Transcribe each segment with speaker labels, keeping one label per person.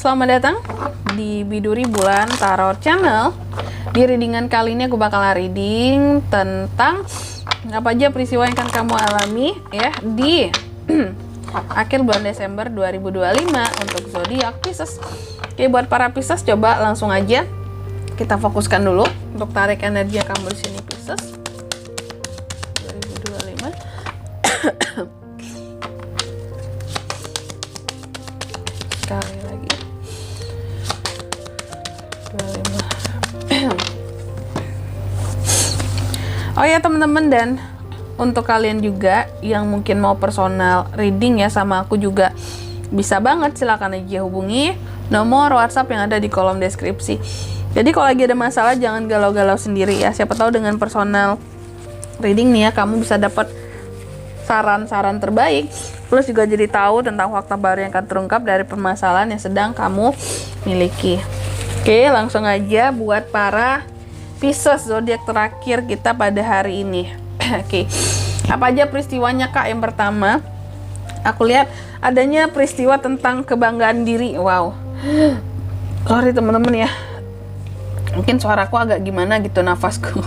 Speaker 1: Selamat datang di Biduri Bulan Tarot Channel. Di readingan kali ini aku bakal reading tentang apa aja peristiwa yang akan kamu alami ya di akhir bulan Desember 2025 untuk zodiak Pisces. Oke, buat para Pisces coba langsung aja kita fokuskan dulu untuk tarik energi kamu di sini Pisces 2025. Sekali lagi 25. Oh ya teman-teman, dan untuk kalian juga yang mungkin mau personal reading ya sama aku juga bisa banget, silakan aja hubungi nomor WhatsApp yang ada di kolom deskripsi. Jadi kalau lagi ada masalah jangan galau-galau sendiri ya, siapa tahu dengan personal reading nih ya kamu bisa dapat saran-saran terbaik, plus juga jadi tahu tentang fakta baru yang akan terungkap dari permasalahan yang sedang kamu miliki. Oke, langsung aja buat para Pisces zodiak terakhir kita pada hari ini. Oke, apa aja peristiwanya Kak? Yang pertama, aku lihat adanya peristiwa tentang kebanggaan diri. Wow, sorry teman-teman ya, mungkin suaraku agak gimana gitu nafasku,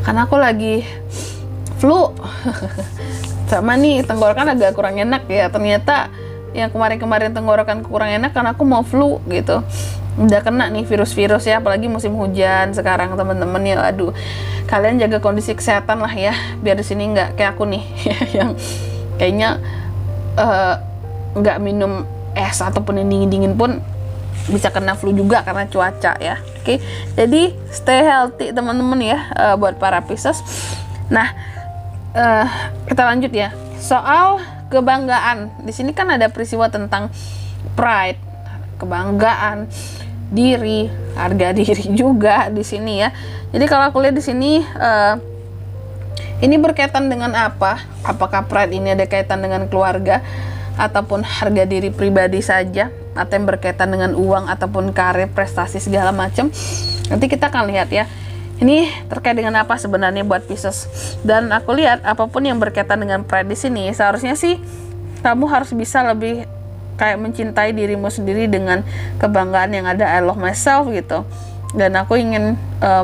Speaker 1: karena aku lagi flu. Sama nih tenggorokan agak kurang enak ya, ternyata yang kemarin-kemarin tenggorokan kurang enak karena aku mau flu gitu. Udah kena nih virus-virus ya, apalagi musim hujan sekarang teman-teman ya. Aduh, kalian jaga kondisi kesehatan lah ya, biar di sini nggak kayak aku nih yang kayaknya nggak minum es ataupun yang dingin-dingin pun bisa kena flu juga karena cuaca ya. Oke, jadi stay healthy teman-teman ya, buat para Pisces. Nah, kita lanjut ya soal kebanggaan. Di sini kan ada peristiwa tentang pride, kebanggaan diri, harga diri juga di sini ya. Jadi kalau aku lihat di sini ini berkaitan dengan apa? Apakah pride ini ada kaitan dengan keluarga ataupun harga diri pribadi saja, atau yang berkaitan dengan uang ataupun karir, prestasi segala macam? Nanti kita akan lihat ya. Ini terkait dengan apa sebenarnya buat Pisces. Dan aku lihat apapun yang berkaitan dengan pride di sini, seharusnya sih kamu harus bisa lebih kayak mencintai dirimu sendiri dengan kebanggaan yang ada, I love myself gitu. Dan aku ingin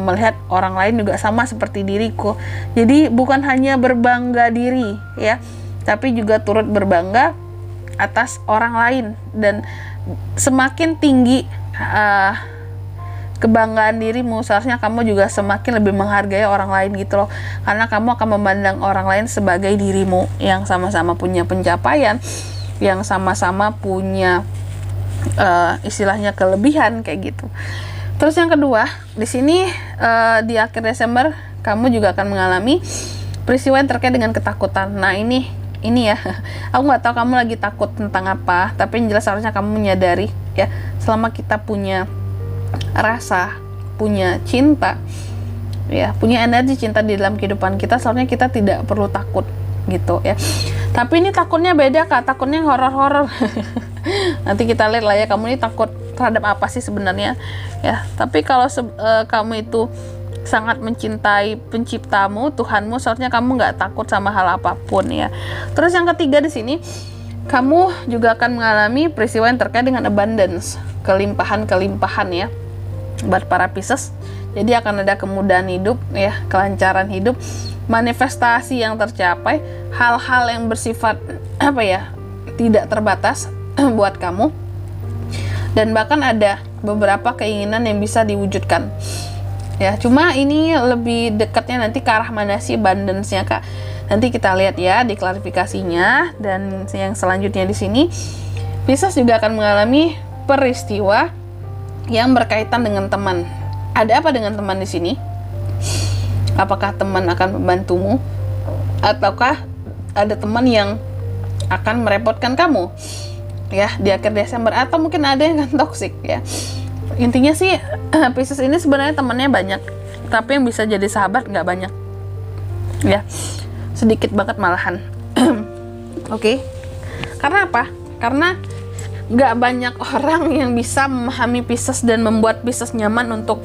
Speaker 1: melihat orang lain juga sama seperti diriku. Jadi bukan hanya berbangga diri ya, tapi juga turut berbangga atas orang lain. Dan semakin tinggi kebanggaan dirimu, seharusnya kamu juga semakin lebih menghargai orang lain gitu loh, karena kamu akan memandang orang lain sebagai dirimu yang sama-sama punya pencapaian, yang sama-sama punya istilahnya kelebihan kayak gitu. Terus yang kedua, di sini di akhir Desember kamu juga akan mengalami peristiwa yang terkait dengan ketakutan. Nah ini ya, aku nggak tahu kamu lagi takut tentang apa, tapi yang jelas harusnya kamu menyadari ya, selama kita punya rasa, punya cinta ya, punya energi cinta di dalam kehidupan kita, seharusnya kita tidak perlu takut gitu ya. Tapi ini takutnya beda Kak, takutnya horor-horor. Nanti kita lihat lah ya, kamu ini takut terhadap apa sih sebenarnya ya. Tapi kalau kamu itu sangat mencintai penciptamu, Tuhanmu, seharusnya kamu nggak takut sama hal apapun ya. Terus yang ketiga di sini, kamu juga akan mengalami peristiwa yang terkait dengan abundance, kelimpahan ya buat para Pisces. Jadi akan ada kemudahan hidup ya, kelancaran hidup, manifestasi yang tercapai, hal-hal yang bersifat apa ya, tidak terbatas buat kamu, dan bahkan ada beberapa keinginan yang bisa diwujudkan ya. Cuma ini lebih dekatnya nanti ke arah mana sih abundance-nya Kak? Nanti kita lihat ya di klarifikasinya. Dan yang selanjutnya di sini, Pisces juga akan mengalami peristiwa yang berkaitan dengan teman. Ada apa dengan teman di sini? Apakah teman akan membantumu, ataukah ada teman yang akan merepotkan kamu ya di akhir Desember, atau mungkin ada yang akan toksik ya. Intinya sih Pisces ini sebenarnya temannya banyak, tapi yang bisa jadi sahabat nggak banyak ya, sedikit banget malahan. Oke. Karena apa? Karena nggak banyak orang yang bisa memahami Pisces dan membuat Pisces nyaman untuk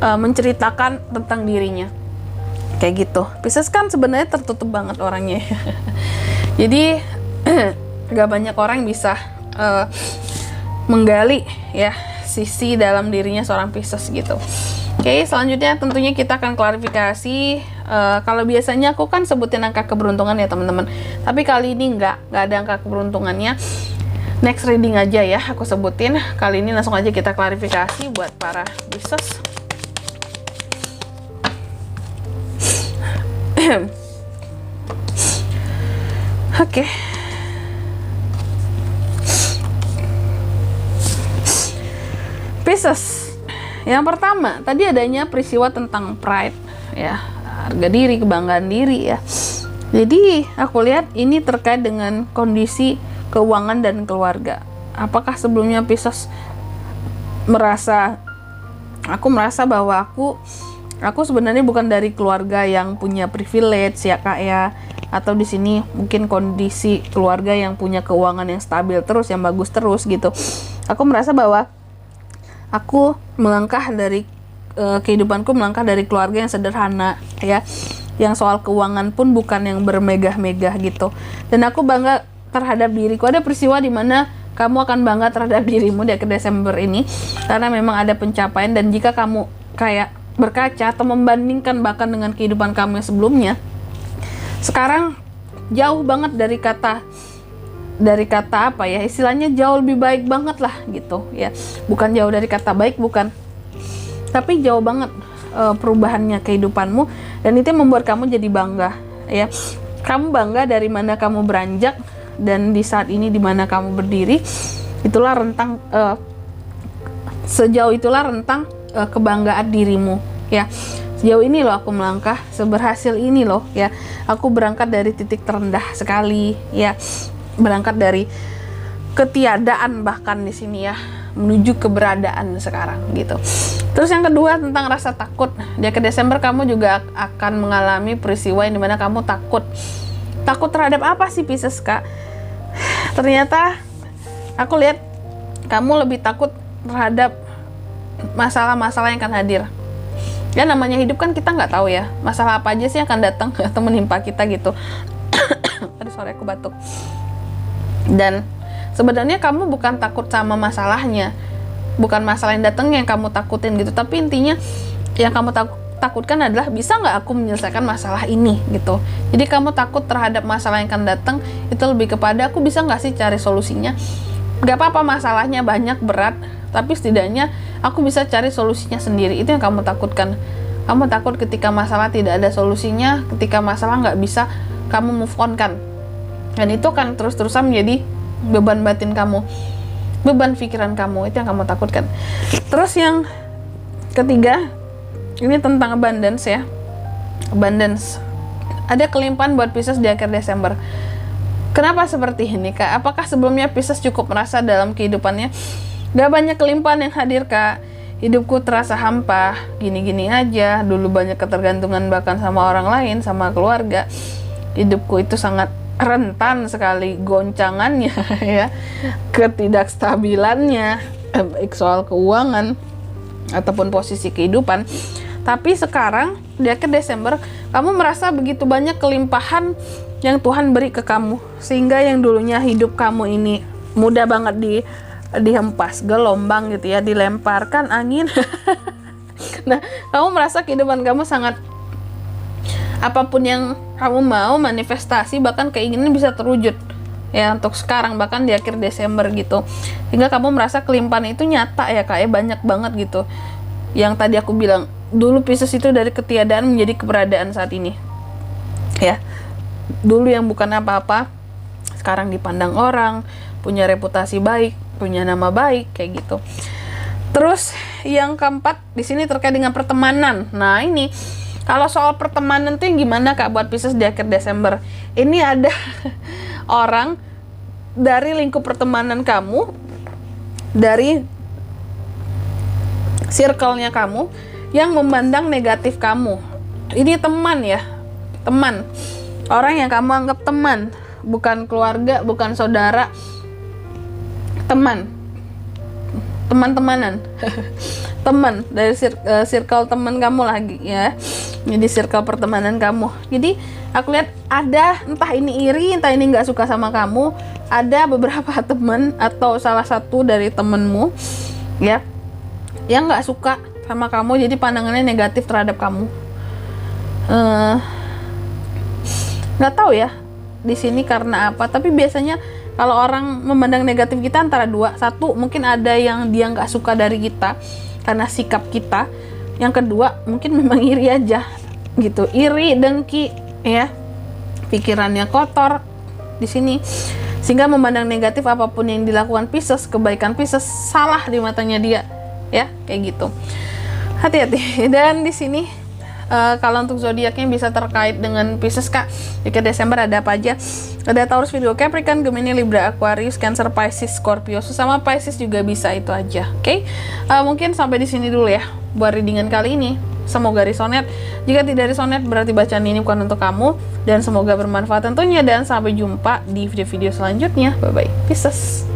Speaker 1: menceritakan tentang dirinya kayak gitu. Pisces kan sebenarnya tertutup banget orangnya. Jadi nggak banyak orang bisa menggali ya sisi dalam dirinya seorang Pisces gitu. Oke, selanjutnya tentunya kita akan klarifikasi. Kalau biasanya aku kan sebutin angka keberuntungan ya teman-teman, tapi kali ini nggak ada angka keberuntungannya. Next reading aja ya aku sebutin. Kali ini langsung aja kita klarifikasi buat para Pisces. Oke. Pisces, yang pertama tadi adanya peristiwa tentang pride ya, harga diri, kebanggaan diri ya. Jadi aku lihat ini terkait dengan kondisi keuangan dan keluarga. Apakah sebelumnya Pisces merasa bahwa aku sebenarnya bukan dari keluarga yang punya privilege ya kak ya, atau di sini mungkin kondisi keluarga yang punya keuangan yang stabil terus, yang bagus terus gitu. Aku merasa bahwa aku melangkah dari kehidupanku melangkah dari keluarga yang sederhana ya, yang soal keuangan pun bukan yang bermegah-megah gitu. Dan aku bangga terhadap diriku. Ada peristiwa di mana kamu akan bangga terhadap dirimu di akhir Desember ini karena memang ada pencapaian. Dan jika kamu kayak berkaca atau membandingkan bahkan dengan kehidupan kamu yang sebelumnya, sekarang jauh banget dari kata apa ya, istilahnya jauh lebih baik banget lah gitu ya. Bukan jauh dari kata baik, bukan, tapi jauh banget perubahannya kehidupanmu. Dan itu membuat kamu jadi bangga ya. Kamu bangga dari mana kamu beranjak, dan di saat ini di mana kamu berdiri, itulah rentang sejauh itulah rentang kebanggaan dirimu ya. Sejauh ini loh aku melangkah, seberhasil ini loh ya. Aku berangkat dari titik terendah sekali ya, berangkat dari ketiadaan bahkan di sini ya, menuju keberadaan sekarang gitu. Terus yang kedua tentang rasa takut. Di akhir Desember kamu juga akan mengalami peristiwa yang dimana kamu takut. Takut terhadap apa sih Pisces kak? Ternyata aku lihat kamu lebih takut terhadap masalah-masalah yang akan hadir. Ya namanya hidup kan kita nggak tahu ya, masalah apa aja sih yang akan datang atau menimpa kita gitu. Aduh sorry aku batuk. Dan sebenarnya kamu bukan takut sama masalahnya, bukan masalah yang datang yang kamu takutin gitu, tapi intinya yang kamu takutkan adalah bisa nggak aku menyelesaikan masalah ini gitu. Jadi kamu takut terhadap masalah yang akan datang itu lebih kepada aku bisa nggak sih cari solusinya. Gak apa-apa masalahnya banyak berat, tapi setidaknya aku bisa cari solusinya sendiri. Itu yang kamu takutkan. Kamu takut ketika masalah tidak ada solusinya, ketika masalah nggak bisa kamu move on kan. Dan itu akan terus-terusan menjadi beban batin kamu, beban pikiran kamu. Itu yang kamu takutkan. Terus yang ketiga, ini tentang abundance ya. Abundance. Ada kelimpahan buat Pisces di akhir Desember. Kenapa seperti ini kak? Apakah sebelumnya Pisces cukup merasa dalam kehidupannya gak banyak kelimpahan yang hadir kak? Hidupku terasa hampa, gini-gini aja. Dulu banyak ketergantungan bahkan sama orang lain, sama keluarga. Hidupku itu sangat rentan sekali goncangannya ya, ketidakstabilannya, baik soal keuangan ataupun posisi kehidupan. Tapi sekarang di akhir Desember kamu merasa begitu banyak kelimpahan yang Tuhan beri ke kamu, sehingga yang dulunya hidup kamu ini mudah banget dihempas gelombang gitu ya, dilemparkan angin. Nah, kamu merasa kehidupan kamu sangat, apapun yang kamu mau manifestasi bahkan keinginan bisa terwujud ya untuk sekarang, bahkan di akhir Desember gitu. Hingga kamu merasa kelimpahan itu nyata ya kak ya, banyak banget gitu. Yang tadi aku bilang, dulu Pisces itu dari ketiadaan menjadi keberadaan saat ini ya. Dulu yang bukan apa-apa sekarang dipandang orang, punya reputasi baik, punya nama baik kayak gitu. Terus yang keempat di sini terkait dengan pertemanan. Nah ini kalau soal pertemanan tuh gimana kak buat Pisces di akhir Desember? Ini ada orang dari lingkup pertemanan kamu, dari circle-nya kamu yang memandang negatif kamu. Ini teman ya, teman. Orang yang kamu anggap teman, bukan keluarga, bukan saudara, teman teman-temanan. Teman dari circle teman kamu lagi ya. Jadi circle pertemanan kamu. Jadi aku lihat ada, entah ini iri, entah ini nggak suka sama kamu, ada beberapa teman atau salah satu dari temenmu ya yang nggak suka sama kamu, jadi pandangannya negatif terhadap kamu. Nggak tahu ya di sini karena apa, tapi biasanya kalau orang memandang negatif kita antara dua, satu mungkin ada yang dia nggak suka dari kita karena sikap kita, yang kedua mungkin memang iri aja gitu, iri, dengki ya, pikirannya kotor di sini sehingga memandang negatif apapun yang dilakukan Pisces, kebaikan Pisces salah di matanya dia ya, kayak gitu. Hati-hati. Dan di sini kalau untuk zodiaknya bisa terkait dengan Pisces Kak, jika Desember ada apa aja? Ada Taurus, Virgo, Capricorn, Gemini, Libra, Aquarius, Cancer, Pisces, Scorpio. Sesama Pisces juga bisa, itu aja. Oke? Mungkin sampai di sini dulu ya buat readingan kali ini. Semoga resonate. Jika tidak resonate berarti bacaan ini bukan untuk kamu, dan semoga bermanfaat tentunya, dan sampai jumpa di video-video selanjutnya. Bye bye. Pisces.